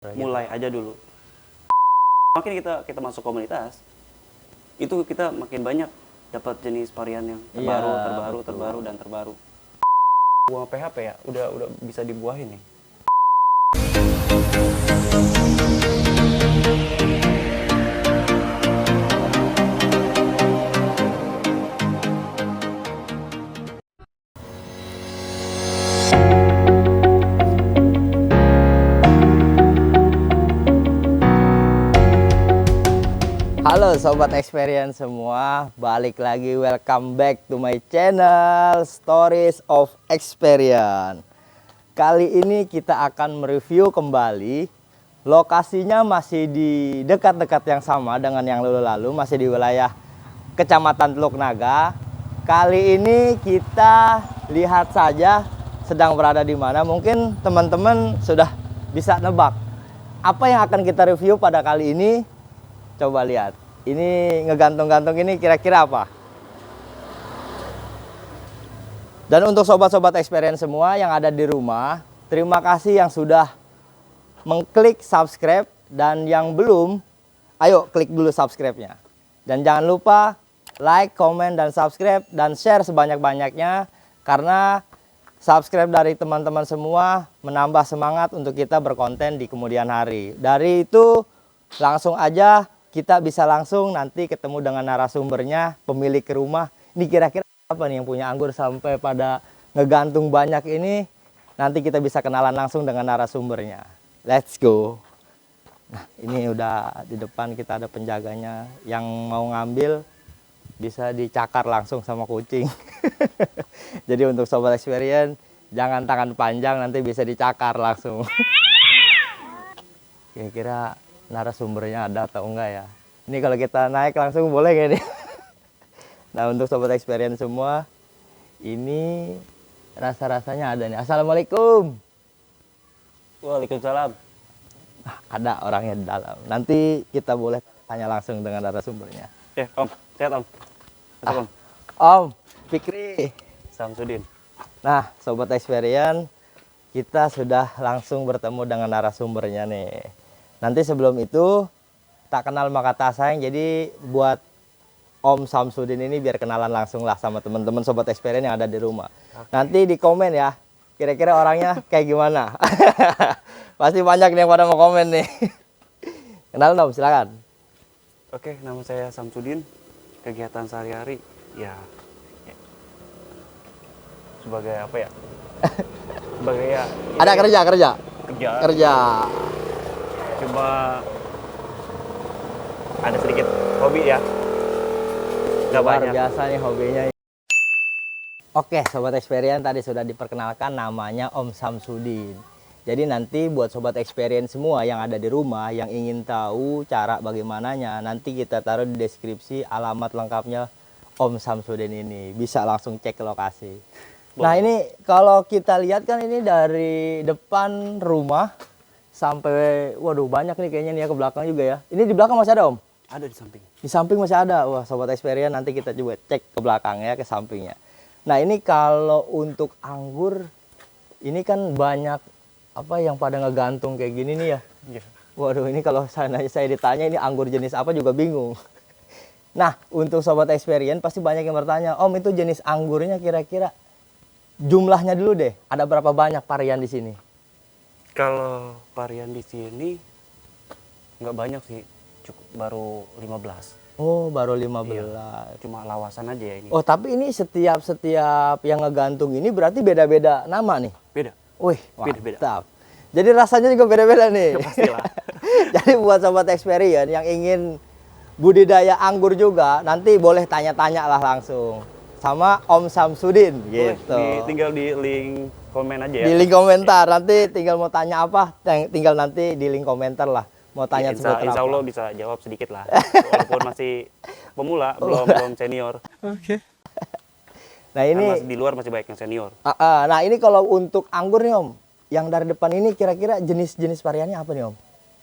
mulai aja dulu. Makin kita masuk komunitas, itu kita makin banyak dapat jenis varian yang terbaru dan terbaru. Buah PHP ya, udah bisa dibuahin nih. Halo Sobat Experience semua, balik lagi, welcome back to my channel Stories of Experience. Kali ini kita akan mereview kembali. Lokasinya masih di dekat-dekat yang sama dengan yang lalu-lalu, masih di wilayah Kecamatan Teluk Naga. Kali ini kita lihat saja sedang berada di mana. Mungkin teman-teman sudah bisa nebak apa yang akan kita review pada kali ini. Coba lihat, ini ngegantung-gantung ini kira-kira apa? Dan untuk sobat-sobat experience semua yang ada di rumah, terima kasih yang sudah mengklik subscribe, dan yang belum, ayo klik dulu subscribe-nya. Dan jangan lupa like, comment, dan subscribe, dan share sebanyak-banyaknya, karena subscribe dari teman-teman semua menambah semangat untuk kita berkonten di kemudian hari. Dari itu langsung aja kita bisa langsung nanti ketemu dengan narasumbernya, pemilik rumah. Ini kira-kira apa nih yang punya anggur sampai pada ngegantung banyak ini? Nanti kita bisa kenalan langsung dengan narasumbernya. Let's go. Nah, ini udah di depan, kita ada penjaganya. Yang mau ngambil bisa dicakar langsung sama kucing. Jadi untuk sobat experience, jangan tangan panjang, nanti bisa dicakar langsung. Kira-kira narasumbernya ada atau enggak ya? Ini kalau kita naik langsung boleh nggak nih? Nah, untuk sobat experience semua, ini rasa-rasanya ada nih. Assalamualaikum. Waalaikumsalam. Ada orangnya di dalam. Nanti kita boleh tanya langsung dengan narasumbernya. Om, sehat Om. Om. Om Fikri Samsudin. Nah, sobat experience, kita sudah langsung bertemu dengan narasumbernya nih. Nanti sebelum itu, tak kenal maka tak sayang. Jadi buat Om Samsudin ini biar kenalan langsung lah sama teman-teman sobat experience yang ada di rumah. Okay. Nanti di komen ya, kira-kira orangnya kayak gimana. Pasti banyak nih yang pada mau komen nih. Kenalan Om, silakan. Oke, nama saya Samsudin. Kegiatan sehari-hari ya sebagai apa ya? Sebagai ya. Ada kerja. Cuma ada sedikit hobi ya. Nggak Luar banyak. biasa nih hobinya. Oke, sobat experience, tadi sudah diperkenalkan namanya Om Samsudin. Jadi nanti buat sobat experience semua yang ada di rumah yang ingin tahu cara bagaimananya, nanti kita taruh di deskripsi alamat lengkapnya Om Samsudin ini. Bisa langsung cek ke lokasi. Nah, ini kalau kita lihat kan ini dari depan rumah sampai, waduh banyak nih kayaknya nih ya, ke belakang juga ya. Ini di belakang masih ada Om? Ada di samping. Di samping masih ada. Wah, sobat experience, nanti kita coba cek ke belakangnya, ke sampingnya. Nah, ini kalau untuk anggur, ini kan banyak apa yang pada ngegantung kayak gini nih ya. Iya. Waduh, ini kalau saya ditanya ini anggur jenis apa juga bingung. Nah, untuk sobat experience pasti banyak yang bertanya, Om itu jenis anggurnya kira-kira jumlahnya dulu deh. Ada berapa banyak varian di sini? Kalau varian di sini nggak banyak sih, cukup baru 15. Oh, baru 15. Iya, cuma lawasan aja ya ini. Oh, tapi ini setiap yang ngegantung ini berarti beda-beda nama nih? Beda. Wih, Beda-beda. mantap. Jadi rasanya juga beda-beda nih. Ya, pastilah. Jadi buat sobat experience yang ingin budidaya anggur juga, nanti boleh tanya-tanya lah langsung sama Om Samsudin gitu. Tinggal di link komen aja ya. Di link komentar, nanti tinggal mau tanya apa, tinggal nanti di link komentar lah. Mau tanya Ya, insya Allah bisa jawab sedikit lah. Walaupun masih pemula, belum senior. Oke. Nah ini Kan di luar masih banyak yang senior. Nah ini kalau untuk anggur nih Om, yang dari depan ini kira-kira jenis-jenis variannya apa nih Om?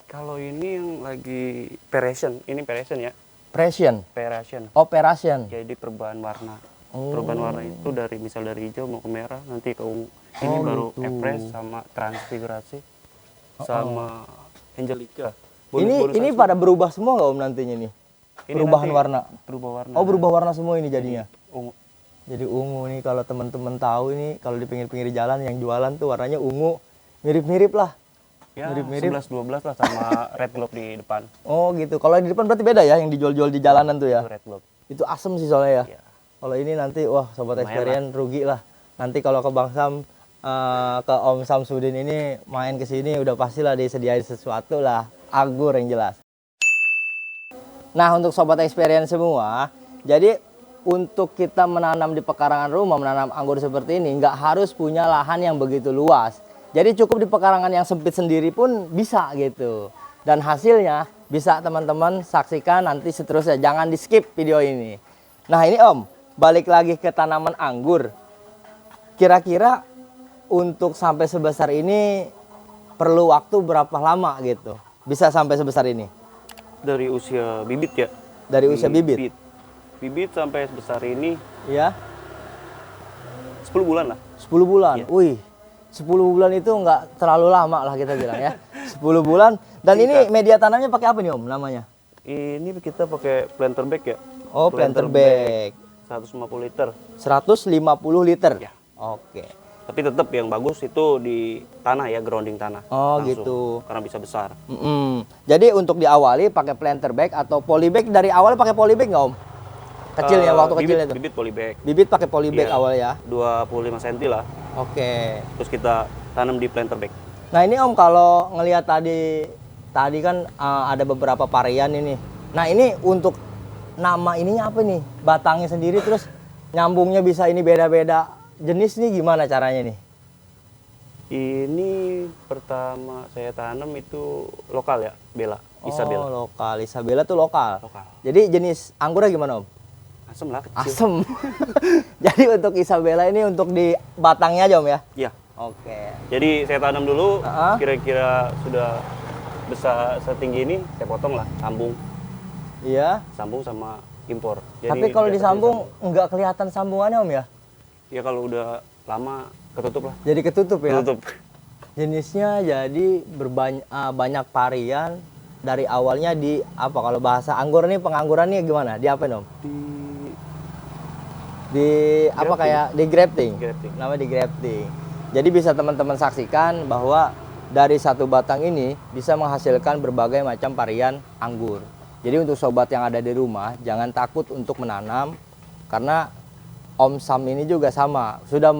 Kalau ini yang lagi Peration, ini Peration ya. Pression. Peration. Operation. Jadi perubahan warna. Oh. Perubahan warna itu misal dari hijau mau ke merah, nanti ke ungu. Ini baru gitu. Epres sama Transfigurasi sama Angelica. Ini pada berubah semua nggak Om nantinya nih? Ini Perubahan nanti warna. Berubah warna. Oh, berubah warna semua ini jadinya. Ungu. Jadi ungu nih, kalau teman-teman tahu ini, kalau di pinggir-pinggir jalan yang jualan tuh warnanya ungu, mirip-mirip lah. Ya, Mirip-mirip. 11-12 lah sama Red Globe di depan. Oh gitu. Kalau di depan berarti beda ya yang dijual-jual di jalanan tuh ya. Itu Red Globe. Itu asem sih soalnya ya. Iya. Kalau ini nanti wah sobat Lumayan experience rugi lah. Nanti kalau ke Bang Sam ke Om Samsudin ini main ke sini udah pastilah disediain sesuatu lah, anggur yang jelas. Nah, untuk sobat experience semua, jadi untuk kita menanam di pekarangan rumah, menanam anggur seperti ini nggak harus punya lahan yang begitu luas. Jadi cukup di pekarangan yang sempit sendiri pun bisa gitu. Dan hasilnya bisa teman-teman saksikan nanti seterusnya. Jangan di skip video ini. Nah ini Om, balik lagi ke tanaman anggur. Kira-kira untuk sampai sebesar ini perlu waktu berapa lama gitu? Bisa sampai sebesar ini? Dari usia bibit ya. Dari usia bibit? Bibit sampai sebesar ini Ya. 10 bulan lah. 10 bulan. Iya. Wih. 10 bulan itu nggak terlalu lama lah kita bilang ya. 10 bulan. Dan ini media tanamnya pakai apa nih Om namanya? Ini kita pakai planter bag ya. Oh, planter bag. 150 liter. 150 liter. Ya. Oke. Tapi tetap yang bagus itu di tanah ya, grounding tanah. Oh, Langsung, gitu. Karena bisa besar. Jadi untuk diawali pakai planter bag atau polybag, dari awal pakai polybag nggak Om? Kecilnya waktu kecilnya itu. Bibit polybag. Bibit pakai polybag Iya. awal ya. 25 cm lah. Oke. Terus kita tanam di planter bag. Nah ini Om kalau ngelihat tadi kan ada beberapa varian ini. Nah ini untuk nama ininya apa nih? Batangnya sendiri terus nyambungnya bisa ini beda-beda jenis nih, gimana caranya nih? Ini pertama saya tanam itu lokal ya, Bella, Isabella. Oh lokal, Isabella tuh lokal. Lokal. Jadi jenis anggurnya gimana Om? Asem lah, kecil. Asem. Jadi untuk Isabella ini untuk di batangnya aja Om ya? Iya. Oke. Jadi saya tanam dulu, Uh-huh. kira-kira sudah besar setinggi ini, saya potong lah, sambung Iya. sama impor. Tapi kalau udah disambung nggak kelihatan sambungannya Om ya? ya kalau udah lama ketutup lah. Jadi ketutup ya? Ketutup. Jenisnya jadi banyak varian dari awalnya di apa kalau bahasa anggur nih, penganggurannya gimana? Di apa Om? Di apa Grafting. kayak di grafting? Grafting. Namanya di grafting. Jadi bisa teman-teman saksikan bahwa dari satu batang ini bisa menghasilkan berbagai macam varian anggur. Jadi untuk sobat yang ada di rumah jangan takut untuk menanam karena Om Sam ini juga sama, sudah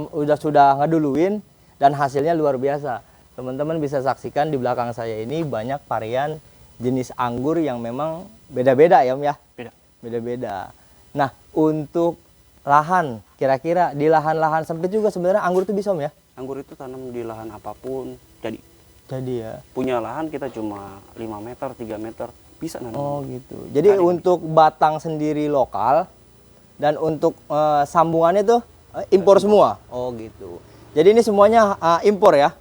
ngeduluin dan hasilnya luar biasa. Teman-teman bisa saksikan di belakang saya ini banyak varian jenis anggur yang memang beda-beda ya Om ya? Beda. Beda-beda. Nah untuk lahan, kira-kira di lahan-lahan sempit juga sebenarnya anggur itu bisa Om ya? Anggur itu tanam di lahan apapun, jadi Ya. punya lahan kita cuma 5 meter, 3 meter, bisa nanam. Oh gitu. Jadi untuk batang sendiri lokal dan untuk sambungannya tuh impor semua. Oh gitu. Jadi ini semuanya impor ya?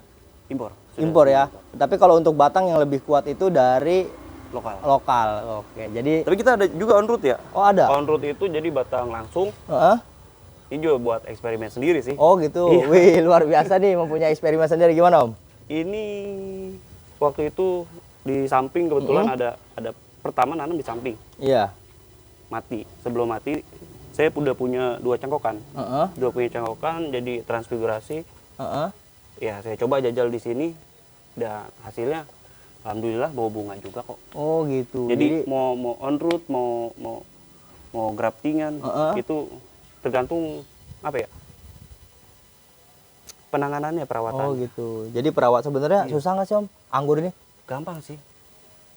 Impor. Sudah Impor ya. impor. Tapi kalau untuk batang yang lebih kuat itu dari Lokal. lokal. Oke. Jadi Tapi kita ada juga on root ya. oh ada. On root itu jadi batang langsung. Heeh. Ini juga buat eksperimen sendiri sih. Oh gitu. Iya. Wih luar biasa nih mempunyai eksperimen sendiri, gimana Om? Ini waktu itu di samping kebetulan ada pertama nanam di samping. Iya. Mati. Sebelum mati saya udah punya 2 cangkokan. Heeh. 2 punya cangkokan jadi transfigurasi. Heeh. Ya saya coba jajal di sini dan hasilnya alhamdulillah bawa bunga juga kok. Oh gitu. Jadi mau on root mau graftingan itu tergantung apa ya? Penanganannya, perawatan. oh gitu. Jadi perawat sebenarnya susah nggak sih Om anggur ini? Gampang sih.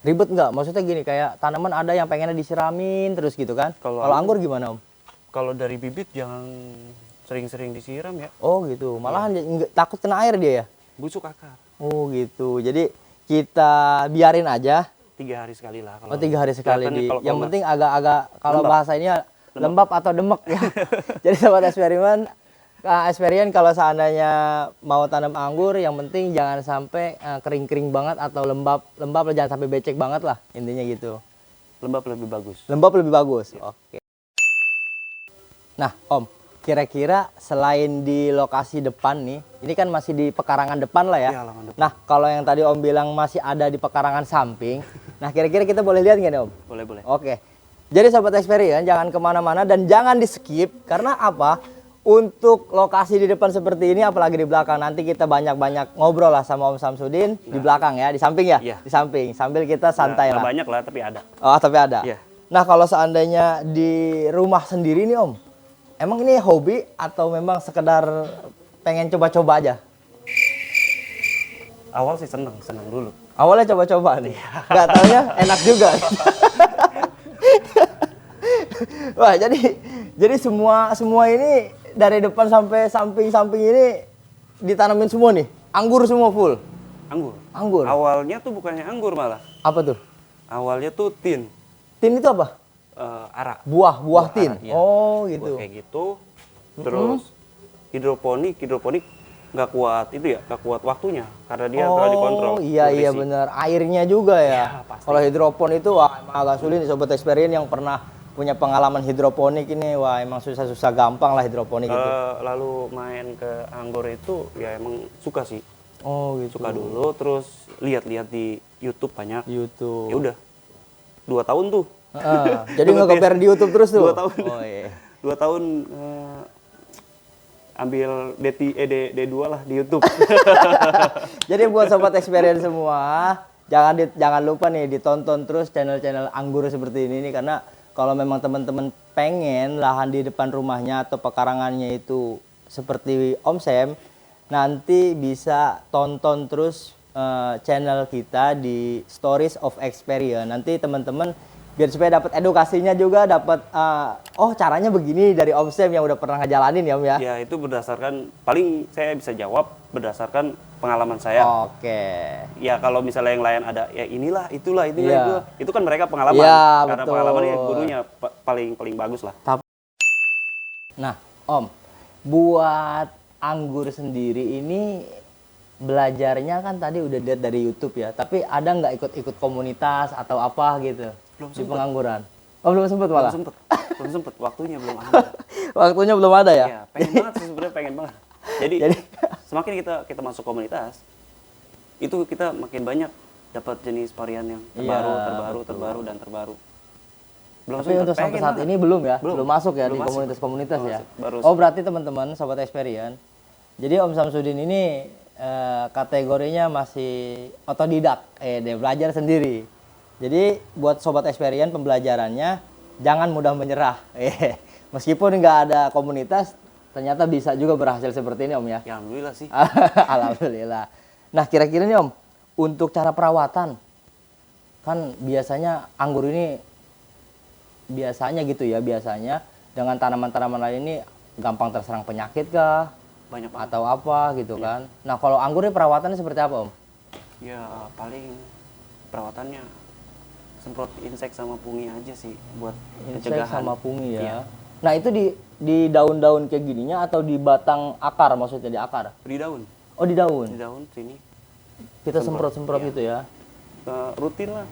Ribet nggak? Maksudnya gini, kayak tanaman ada yang pengennya disiramin terus gitu kan? Kalau Kalau anggur gimana Om? Kalau dari bibit jangan sering-sering disiram ya. Oh gitu. Malahan takut kena air dia ya? Busuk akar. Oh gitu. Jadi kita biarin aja. 3 hari sekali lah. Oh 3 hari sekali kelihatannya di. kalau Yang nggak- penting agak-agak kalau Lembab. bahasanya lembab atau demek ya. Jadi sobat eksperimen, kalau seandainya mau tanam anggur, yang penting jangan sampai kering-kering banget atau lembab lah, jangan sampai becek banget lah intinya gitu. lembab lebih bagus. Lembab lebih bagus. Oke. Nah Om, kira-kira selain di lokasi depan nih, ini kan masih di pekarangan depan lah ya. Iya, halaman depan. Nah, kalau yang tadi Om bilang masih ada di pekarangan samping, nah kira-kira kita boleh lihat nggak nih Om? Boleh, boleh. Oke. Jadi Sobat Experience jangan kemana-mana dan jangan di skip karena apa? Untuk lokasi di depan seperti ini, apalagi di belakang, nanti kita banyak-banyak ngobrol lah sama Om Samsudin di belakang ya, di samping ya, Iya. di samping, sambil kita santai Nggak lah. banyak lah, tapi ada. Oh, tapi ada. Iya. Nah, kalau seandainya di rumah sendiri nih Om, emang ini hobi atau memang sekedar pengen coba-coba aja? Awal sih seneng dulu. Awalnya coba-coba nih, nggak taunya enak juga. Wah, jadi semua ini dari depan sampai samping-samping ini ditanamin semua nih, anggur semua full. Anggur. Anggur. Awalnya tuh bukannya anggur malah. Apa tuh? Awalnya tuh tin. Tin itu apa? Arak. Buah tin. Arak, iya. Oh, Buat gitu. kayak gitu. Terus hidroponik nggak kuat itu ya, nggak kuat waktunya karena dia terlalu dikontrol. Iya nutrisi. bener, airnya juga ya. Iya, pasti. Kalau hidropon itu wah emang agak sulit nih Sobat Experience yang pernah punya pengalaman hidroponik ini, wah emang susah-susah gampang lah hidroponik itu. Lalu main ke anggur itu ya emang suka sih. Oh gitu. Suka dulu terus lihat-lihat di YouTube banyak. YouTube. Ya udah. 2 tahun tuh. Jadi nge-compare di YouTube terus tuh. 2 tahun. Oh iya. 2 tahun ambil D2 lah di YouTube. Jadi buat Sobat Experience semua, jangan lupa nih ditonton terus channel-channel anggur seperti ini nih, karena kalau memang teman-teman pengen lahan di depan rumahnya atau pekarangannya itu seperti Om Sam, nanti bisa tonton terus channel kita di Stories of Experience. Nanti teman-teman biar supaya dapat edukasinya juga, dapat oh caranya begini dari Om Sam yang udah pernah ngejalanin ya Om ya. Ya itu berdasarkan, paling saya bisa jawab berdasarkan pengalaman saya. Oke. Ya kalau misalnya yang lain ada ya inilah itulah Iya. itu kan mereka pengalaman. Iya, Karena betul. pengalamannya gurunya paling bagus lah. Nah, Om, buat anggur sendiri ini belajarnya kan tadi udah lihat dari YouTube ya, tapi ada nggak ikut-ikut komunitas atau apa gitu Belum di sempet. pengangguran? Oh, belum sempet malah? Belum sempet, waktunya belum ada. Waktunya belum ada ya? Ya, pengen banget sih sebenarnya, pengen banget. Jadi semakin kita masuk komunitas, itu kita makin banyak dapat jenis varian yang terbaru dan terbaru. Belum Tapi untuk sampai saat ini belum ya? Belum masuk ya Belum di masuk. komunitas-komunitas Belum ya? masuk. Baru Oh, berarti teman-teman Sobat Experience, jadi Om Samsudin ini kategorinya masih otodidak, dia belajar sendiri. Jadi buat Sobat Experience pembelajarannya jangan mudah menyerah. Meskipun nggak ada komunitas, ternyata bisa juga berhasil seperti ini Om ya? Ya alhamdulillah sih. Alhamdulillah. Nah kira-kira nih Om, untuk cara perawatan, kan biasanya anggur ini biasanya dengan tanaman-tanaman lain ini gampang terserang penyakit kah? Banyak banget. Atau apa gitu kan? Nah kalau anggur ini perawatannya seperti apa Om? Ya paling perawatannya semprot insek sama pungi aja sih buat Insek pencegahan. sama pungi ya. Iya. Nah itu di daun-daun kayak gininya atau di batang akar, maksudnya di akar? Di daun. Oh di daun. Di daun sini. Kita semprot-semprot Iya. gitu ya. Rutin lah.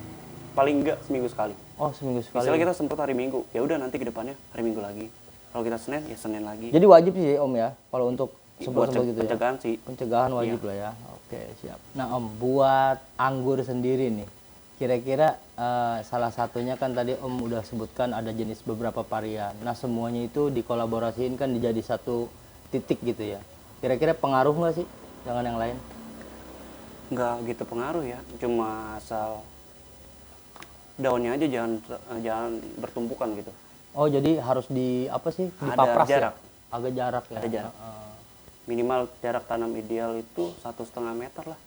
Paling enggak seminggu sekali. Oh seminggu sekali. Misalnya kita semprot hari Minggu, ya udah nanti ke depannya hari Minggu lagi. Kalau kita Senin ya Senin lagi. Jadi wajib sih Om ya, kalau untuk Buat semprot-semprot gitu ya. pencegahan sih. Pencegahan wajib lah ya. Oke siap. Nah Om, buat anggur sendiri nih, kira-kira salah satunya kan tadi Om udah sebutkan ada jenis beberapa varian. Nah semuanya itu dikolaborasiin kan dijadi satu titik gitu ya. Kira-kira pengaruh nggak sih dengan yang lain? Nggak gitu pengaruh ya, cuma asal daunnya aja jangan bertumpukan gitu. Oh jadi harus di apa sih? Ada Dipapras jarak. ya? Agak jarak ya. Ada jarak. Minimal jarak tanam ideal itu 1,5 meter lah.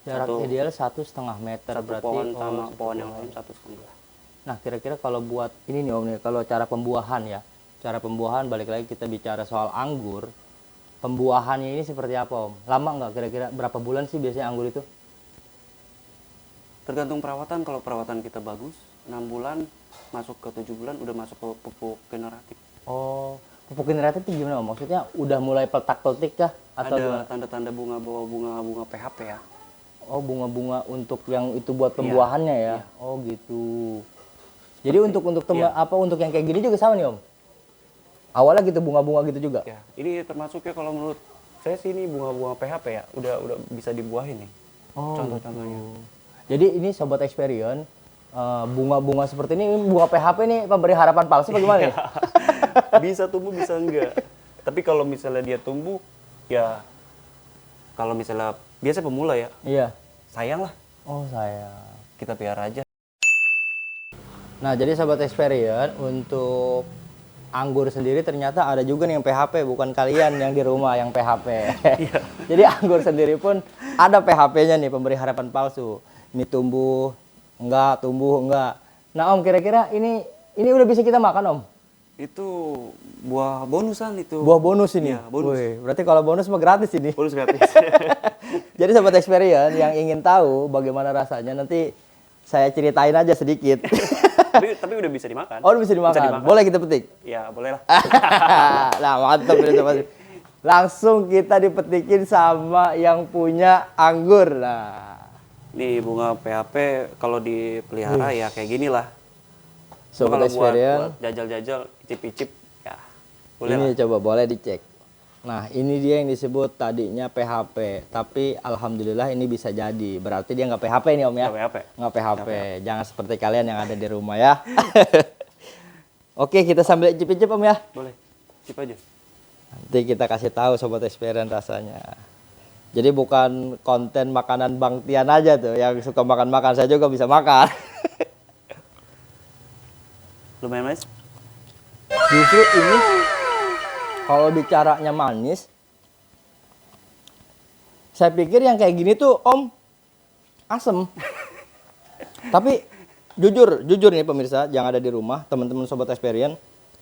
Jarak ideal 1,5 meter Satu berarti. pohon sama satu pohon yang lain 1,5. Nah, kira-kira kalau buat ini nih Om nih, kalau cara pembuahan ya. Cara pembuahan balik lagi kita bicara soal anggur. Pembuahannya ini seperti apa Om? Lama nggak kira-kira berapa bulan sih biasanya anggur itu? Tergantung perawatan. Kalau perawatan kita bagus, 6 bulan masuk ke 7 bulan udah masuk ke pupuk generatif. Oh, pupuk generatif itu gimana Om? Maksudnya udah mulai peltak-peltik kah? Atau Ada gimana? tanda-tanda bunga PHP ya. Oh, bunga-bunga untuk yang itu buat pembuahannya ya? Iya. Oh gitu. Jadi untuk yang kayak gini juga sama nih Om? Awalnya gitu bunga-bunga gitu juga. Ya, ini termasuk ya kalau menurut saya sih ini bunga-bunga PHP ya, udah bisa dibuahin nih. Oh, Contoh-contohnya. Jadi ini sobat experience, bunga-bunga seperti ini bunga PHP nih pemberi harapan palsu bagaimana nih? Bisa tumbuh bisa enggak. Tapi kalau misalnya dia tumbuh ya kalau misalnya biasa pemula ya, Iya. sayang lah Oh saya. kita piara aja. Nah jadi sobat experience untuk anggur sendiri ternyata ada juga nih yang PHP, bukan kalian yang di rumah yang PHP. Jadi anggur sendiri pun ada PHP-nya nih, pemberi harapan palsu. Ini tumbuh enggak. Nah Om, kira-kira ini udah bisa kita makan Om? Itu buah bonusan itu. Buah bonus ini? Iya, bonus. Wih, berarti kalau bonus mah gratis ini. Bonus gratis. Jadi sobat experience yang ingin tahu bagaimana rasanya nanti saya ceritain aja sedikit. tapi udah bisa dimakan. Oh, udah bisa dimakan. Boleh kita petik? Ya, boleh lah. Nah, mantap ini sobat. Langsung kita dipetikin sama yang punya anggur. Nah, Nih bunga PHP kalau dipelihara ya kayak gini lah. sobat Kalau experience, buat jajal-jajal, icip-icip, ya boleh ini lah. coba boleh dicek. Nah, ini dia yang disebut tadinya PHP, tapi alhamdulillah ini bisa jadi. Berarti dia nggak PHP nih Om ya? Nggak PHP. Nggak PHP. Jangan seperti kalian yang ada di rumah ya. Oke, kita sambil icip-icip Om ya. Boleh, cip aja. Nanti kita kasih tahu sobat experience rasanya. Jadi bukan konten makanan Bang Tian aja tuh yang suka makan-makan, saya juga bisa makan. Lumayan manis. Justru ini kalau bicaranya manis, saya pikir yang kayak gini tuh Om asem. Tapi jujur nih pemirsa yang ada di rumah, teman-teman sobat experience,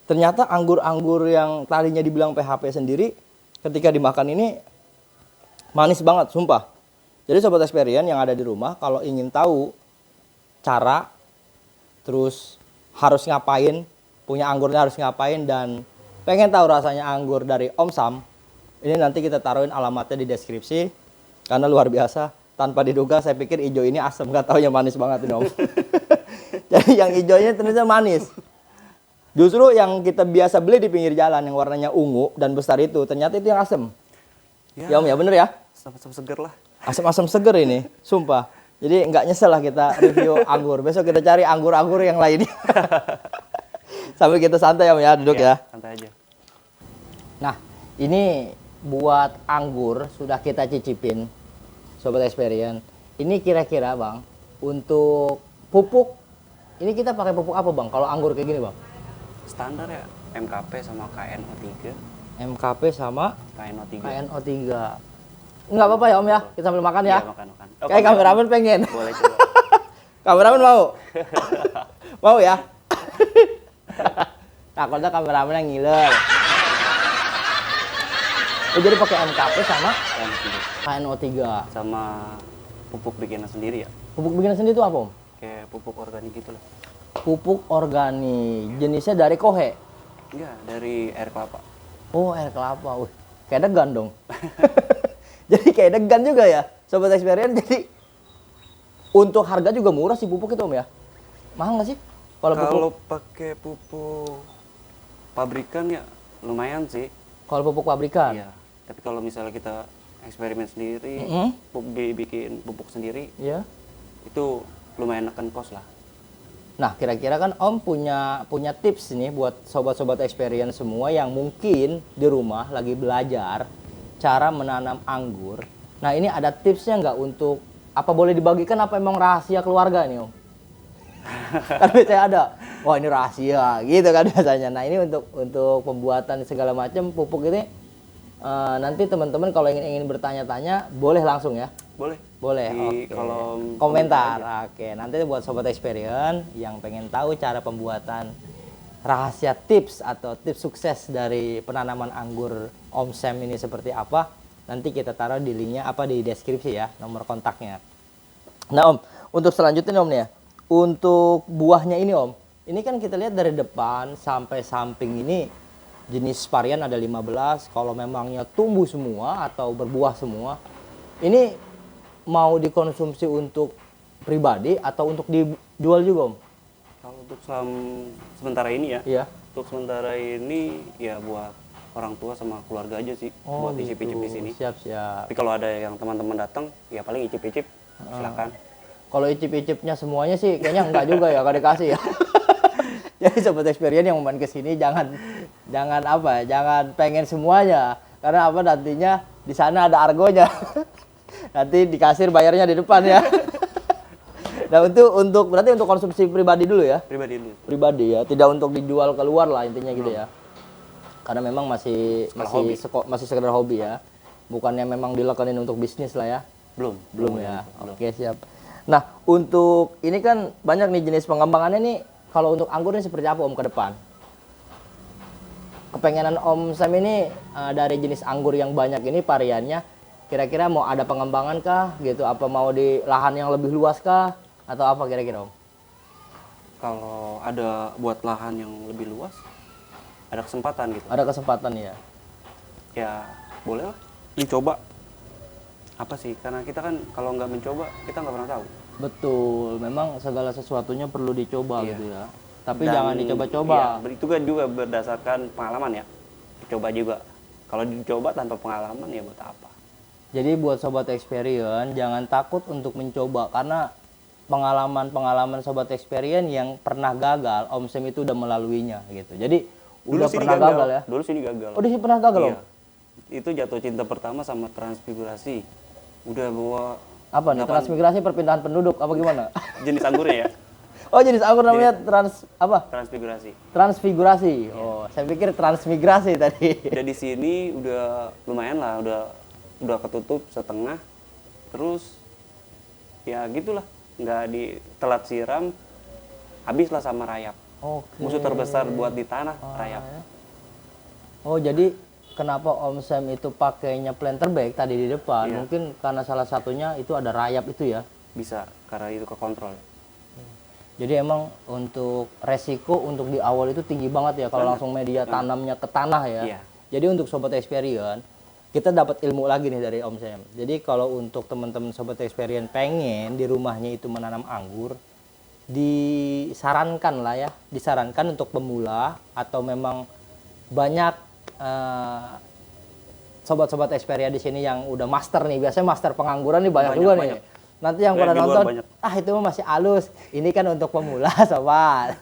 ternyata anggur-anggur yang tadinya dibilang PHP sendiri ketika dimakan ini manis banget, sumpah. Jadi sobat experience yang ada di rumah kalau ingin tahu cara terus harus ngapain, punya anggurnya harus ngapain dan pengen tahu rasanya anggur dari Om Sam, ini nanti kita taruhin alamatnya di deskripsi karena luar biasa. Tanpa diduga saya pikir hijau ini asam, nggak tahu yang manis banget ini Om. Jadi yang hijaunya ternyata manis. Justru yang kita biasa beli di pinggir jalan yang warnanya ungu dan besar itu ternyata itu yang asam. Ya Om ya bener ya? Sama-sama seger lah. Asam-asam seger ini, sumpah. Jadi nggak nyesel lah kita review anggur. Besok kita cari anggur-anggur yang lainnya. Sambil kita santai Om ya, duduk ya. Santai aja. Nah, ini buat anggur sudah kita cicipin, sobat experience. Ini kira-kira Bang, untuk pupuk, ini kita pakai pupuk apa Bang? Kalau anggur kayak gini Bang? Standar ya, MKP sama KNO3. MKP sama KNO3. KNO3. Nggak apa-apa ya Om ya, kita sambil makan ya. Iya, makan. Oh, Kayak kameramen pengen. Boleh coba. Kameramen mau? Mau ya? Takutnya kameramen yang ngiler. Oh, jadi pakai MKP sama KNO3. KNO3. Sama pupuk bikinan sendiri ya. Pupuk bikinan sendiri itu apa Om? Kayak pupuk organik gitu lah. Pupuk organik, jenisnya dari kohe. Enggak, dari air kelapa. Oh, air kelapa. Wih, kayak degan dong. Jadi kayak degan juga ya, sobat experience. Jadi untuk harga juga murah sih pupuk itu Om ya. Mahal nggak sih? Kalau pupuk, pakai pupuk pabrikan ya lumayan sih. kalau pupuk pabrikan. Iya. Tapi kalau misalnya kita eksperimen sendiri, Mm-hmm. bikin pupuk sendiri, Iya. itu lumayan neken kos lah. Nah, kira-kira kan Om punya tips nih buat sobat-sobat experience semua yang mungkin di rumah lagi belajar cara menanam anggur. Nah, ini ada tipsnya nggak untuk apa boleh dibagikan apa emang rahasia keluarga nih Om? Kan biasanya ada, wah ini rahasia gitu kan biasanya. Nah, ini untuk pembuatan segala macam pupuk ini nanti teman-teman kalau ingin bertanya-tanya boleh langsung ya. Boleh. Boleh, Di oke. kolom Komentar. Oke, nanti buat sobat experience yang pengen tahu cara pembuatan rahasia tips atau tips sukses dari penanaman anggur Om Sam ini seperti apa, nanti kita taruh di linknya apa di deskripsi ya, nomor kontaknya. Nah Om, untuk selanjutnya Om nih ya, untuk buahnya ini Om, ini kan kita lihat dari depan sampai samping ini jenis varian ada 15, kalau memangnya tumbuh semua atau berbuah semua, ini mau dikonsumsi untuk pribadi atau untuk dijual juga Om? Kalau untuk sementara ini ya, Iya. Untuk sementara ini ya buat orang tua sama keluarga aja sih, buat icip-icip di sini. Siap, siap. Tapi kalau ada yang teman-teman datang, ya paling icip-icip, silakan. Kalau icip-icipnya semuanya sih kayaknya enggak juga ya, kalau dikasih ya. Jadi sobat experience yang main ke sini jangan pengen semuanya. Karena apa, nantinya di sana ada argonya. Nanti di kasir bayarnya di depan ya. Nah, berarti untuk konsumsi pribadi dulu ya. Pribadi dulu. Pribadi ya, tidak untuk dijual keluar lah intinya gitu ya. Karena memang masih sekedar hobi ya. Bukannya memang dilakanin untuk bisnis lah ya. Belum ya. Oke, siap. Nah, untuk ini kan banyak nih jenis pengembangannya nih. Kalau untuk anggur ini seperti apa Om ke depan? Kepengenan Om Sam ini dari jenis anggur yang banyak ini variannya, kira-kira mau ada pengembangan kah gitu? Apa mau di lahan yang lebih luas kah? Atau apa kira-kira Om? Kalau ada buat lahan yang lebih luas, ada kesempatan gitu. Ada kesempatan ya? Ya boleh lah, dicoba. Apa sih, karena kita kan kalau nggak mencoba, kita nggak pernah tahu. Betul, memang segala sesuatunya perlu dicoba gitu ya. Tapi Dan, jangan dicoba-coba. Iya, itu kan juga berdasarkan pengalaman ya. Dicoba juga. Kalau dicoba tanpa pengalaman ya buat apa? Jadi buat sobat experience jangan takut untuk mencoba, karena pengalaman sobat experience yang pernah gagal, Om Sam itu udah melaluinya gitu. Jadi udah pernah gagal ya. Dulu sini gagal. Oh, di sini pernah gagal Iya. Om? Itu jatuh cinta pertama sama transfigurasi. Udah bawa Apa nih? Transmigrasi perpindahan penduduk apa gimana? jenis anggurnya ya. Oh, jenis anggur namanya Transfigurasi. Transfigurasi. Oh, saya pikir transmigrasi tadi. Udah di sini udah lumayan lah, udah ketutup setengah. Terus ya gitulah, nggak ditelat siram, habislah sama rayap. Oke. Musuh terbesar buat di tanah rayap. Ya. Oh, jadi kenapa Om Sam itu pakainya planter bag tadi di depan? Iya. Mungkin karena salah satunya itu ada rayap itu ya. Bisa, karena itu ke kontrol. Jadi emang untuk resiko untuk di awal itu tinggi banget ya kalau langsung media tanamnya ke tanah ya. Iya. Jadi untuk sobat experience kita dapat ilmu lagi nih dari Om Sam. Jadi kalau untuk teman-teman sobat experience pengen di rumahnya itu menanam anggur, disarankan lah ya, disarankan untuk pemula atau memang banyak sobat-sobat experience di sini yang udah master nih. Biasanya master pengangguran nih banyak juga nih. Nanti yang pada nonton, itu masih halus. Ini kan untuk pemula, sobat.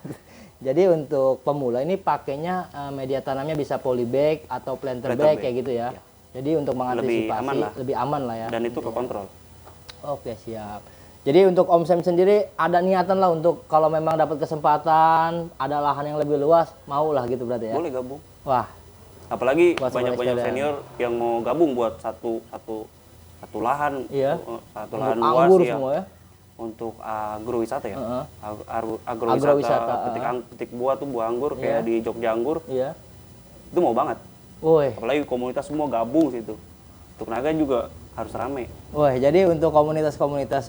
Jadi untuk pemula ini pakainya media tanamnya bisa polybag atau planter bag kayak gitu ya. Jadi untuk mengantisipasi lebih aman lah ya. Dan itu ke kontrol. Oke, siap. Jadi untuk Om Sam sendiri ada niatan lah untuk kalau memang dapat kesempatan, ada lahan yang lebih luas, mau lah gitu berarti ya. Boleh gabung. Wah, apalagi banyak senior yang mau gabung buat satu lahan, iya. Satu untuk lahan anggur luas ya. Semua ya. Untuk agrowisata ya. Agrowisata. Agrowisata petik buah tuh buah anggur kayak di Jogja Anggur. Iya. Itu mau banget. Woi. Apalagi komunitas semua gabung situ. Untuk naga juga harus rame. Wah, jadi untuk komunitas-komunitas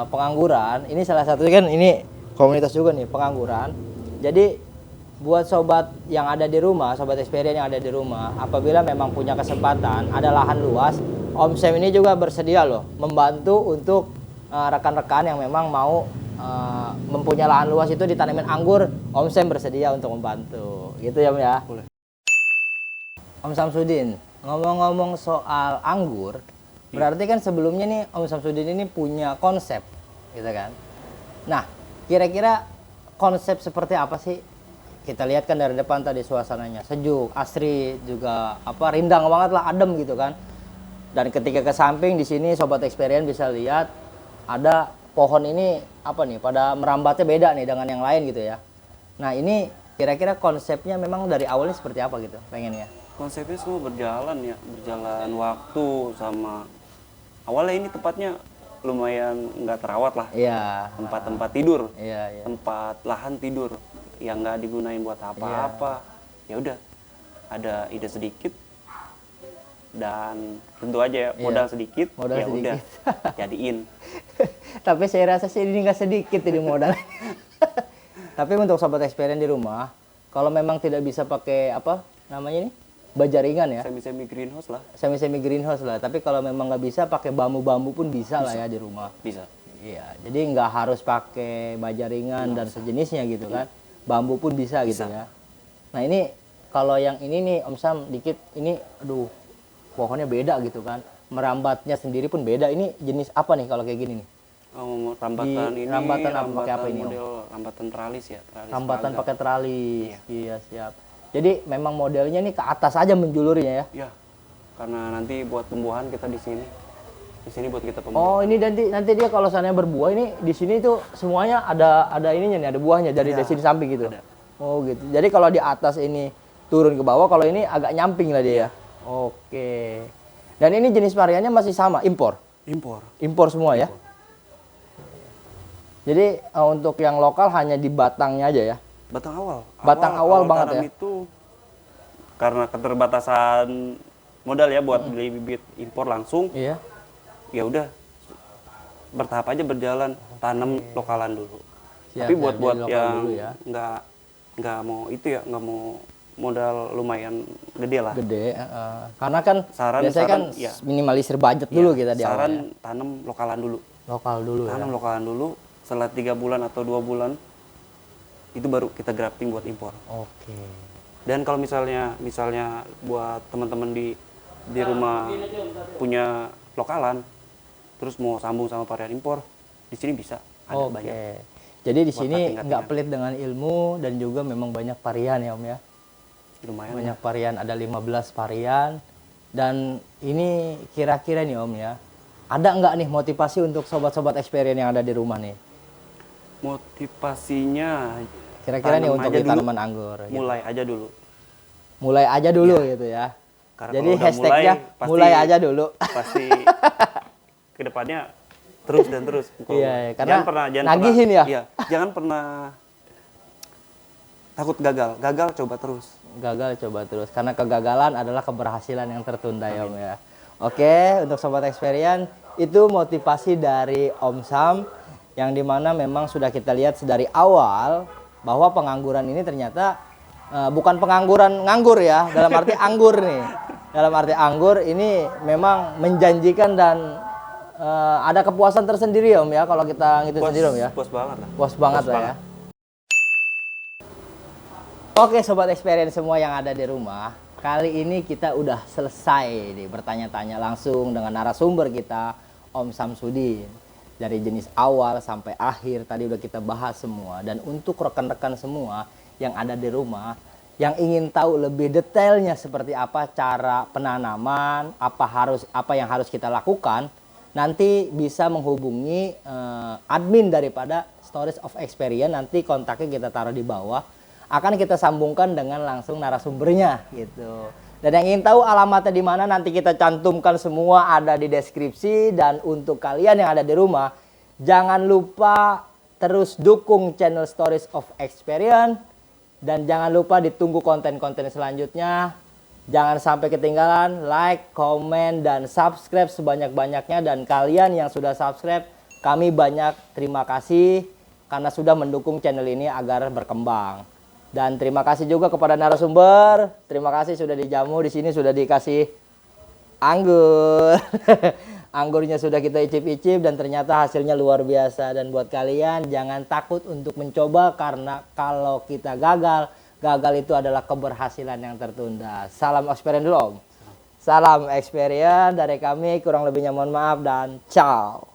pengangguran, ini salah satu kan ini komunitas juga nih pengangguran. Jadi buat sobat yang ada di rumah, sobat experience yang ada di rumah, apabila memang punya kesempatan, ada lahan luas, Om Sam ini juga bersedia loh membantu untuk rekan-rekan yang memang mau mempunyai lahan luas itu ditanamin anggur, Om Sam bersedia untuk membantu. Gitu ya Om ya. Boleh. Om Samsudin, ngomong-ngomong soal anggur, berarti kan sebelumnya nih Om Samsudin ini punya konsep, gitu kan? Nah, kira-kira konsep seperti apa sih? Kita lihat kan dari depan tadi suasananya sejuk, asri juga rindang banget lah, adem gitu kan. Dan ketika ke samping di sini sobat experience bisa lihat ada pohon ini pada merambatnya beda nih dengan yang lain gitu ya. Nah, ini kira-kira konsepnya memang dari awalnya seperti apa gitu pengennya? Konsepnya semua berjalan waktu sama awalnya ini tempatnya lumayan nggak terawat lah. Iya. Tempat tidur. Iya. Tempat lahan tidur yang nggak digunain buat apa-apa. Ya udah, ada ide sedikit dan tentu aja ya, modal sedikit. Ya udah, jadiin. Tapi saya rasa sih ini nggak sedikit ini modal. Tapi untuk sobat experience di rumah, kalau memang tidak bisa pakai bajaringan ya. Semi greenhouse lah. Semi greenhouse lah. Tapi kalau memang nggak bisa pakai bambu-bambu pun bisa lah ya di rumah. Bisa. Iya. Jadi nggak harus pakai bajaringan dan sejenisnya gitu kan. Bambu pun bisa gitu ya. Nah ini kalau yang ini nih Om Sam dikit ini, aduh pohonnya beda gitu kan. Merambatnya sendiri pun beda. Ini jenis apa nih kalau kayak gini nih? Oh, rambatan Di ini rambatan apa, pakai apa ini, Om? model rambatan teralis ya, teralis Rambatan seragam. pakai teralis. Iya siap. Jadi memang modelnya nih ke atas aja menjulurnya ya. Ya, karena nanti buat pembuahan kita di sini. Di sini buat kita pembuahan. Oh ini nanti dia kalau seandainya berbuah ini di sini tuh semuanya ada ininya nih, ada buahnya dari Ada, sini samping gitu. ada. Oh gitu. Jadi kalau di atas ini turun ke bawah, kalau ini agak nyamping lah dia ya. Oke. Dan ini jenis variannya masih sama, impor. Impor. Impor semua ya. Jadi untuk yang lokal hanya di batangnya aja ya. Batang awal. Batang awal banget tanam ya? itu karena keterbatasan modal ya buat beli bibit impor langsung. Iya. Ya udah bertahap aja berjalan, tanam lokalan dulu. Siap, Tapi siap, buat jadi lokal yang dulu ya. nggak mau itu ya, nggak mau modal lumayan gede lah. Gede. Karena kan biasanya kan ya. minimalisir budget dulu kita di awal. Saran Ya. tanam lokalan dulu. Lokal dulu ya. Tanam lokalan dulu. Setelah 3 bulan atau 2 bulan itu baru kita grafting buat impor. Oke. Dan kalau misalnya buat teman-teman di rumah punya lokalan, terus mau sambung sama varian impor, di sini bisa ada Oke. banyak. Jadi di Buat sini cutting-cuttingan. nggak pelit dengan ilmu dan juga memang banyak varian ya Om ya. Lumayan. Banyak varian, ada 15 varian. Dan ini kira-kira nih Om ya, ada nggak nih motivasi untuk sobat-sobat experience yang ada di rumah nih? Motivasinya Kira-kira nih tanam untuk aja di dulu, tanaman anggur. Gitu. mulai aja dulu. Mulai aja dulu gitu ya. Karena Jadi kalau udah hashtagnya pasti- mulai aja dulu. Pasti kedepannya terus dan terus. Iya, karena nagihin pernah, ya. Iya, jangan pernah takut gagal. Gagal coba terus. Gagal coba terus. Karena kegagalan adalah keberhasilan yang tertunda ya Om ya. Oke, untuk sobat experience itu motivasi dari Om Sam yang dimana memang sudah kita lihat dari awal bahwa pengangguran ini ternyata bukan pengangguran nganggur ya, dalam arti anggur nih. Dalam arti anggur ini memang menjanjikan dan ada kepuasan tersendiri ya Om ya kalau kita ngitung sendiri Om ya. Puas banget lah. Puas banget lah ya. Oke sobat experience semua yang ada di rumah, kali ini kita udah selesai nih bertanya-tanya langsung dengan narasumber kita Om Samsudin. Dari jenis awal sampai akhir tadi udah kita bahas semua. Dan untuk rekan-rekan semua yang ada di rumah yang ingin tahu lebih detailnya seperti apa cara penanaman, apa yang harus kita lakukan, nanti bisa menghubungi admin daripada Stories of Experience. Nanti kontaknya kita taruh di bawah, akan kita sambungkan dengan langsung narasumbernya gitu. Dan yang ingin tahu alamatnya di mana nanti kita cantumkan semua ada di deskripsi. Dan untuk kalian yang ada di rumah, jangan lupa terus dukung channel Stories of Experience. Dan jangan lupa ditunggu konten-konten selanjutnya. Jangan sampai ketinggalan, like, komen, dan subscribe sebanyak-banyaknya. Dan kalian yang sudah subscribe, kami banyak terima kasih karena sudah mendukung channel ini agar berkembang. Dan terima kasih juga kepada narasumber. Terima kasih sudah dijamu. Di sini sudah dikasih anggur. Anggurnya sudah kita icip-icip dan ternyata hasilnya luar biasa. Dan buat kalian jangan takut untuk mencoba karena kalau kita gagal, gagal itu adalah keberhasilan yang tertunda. Salam experience dulu Om. Salam experience dari kami. Kurang lebihnya mohon maaf dan ciao.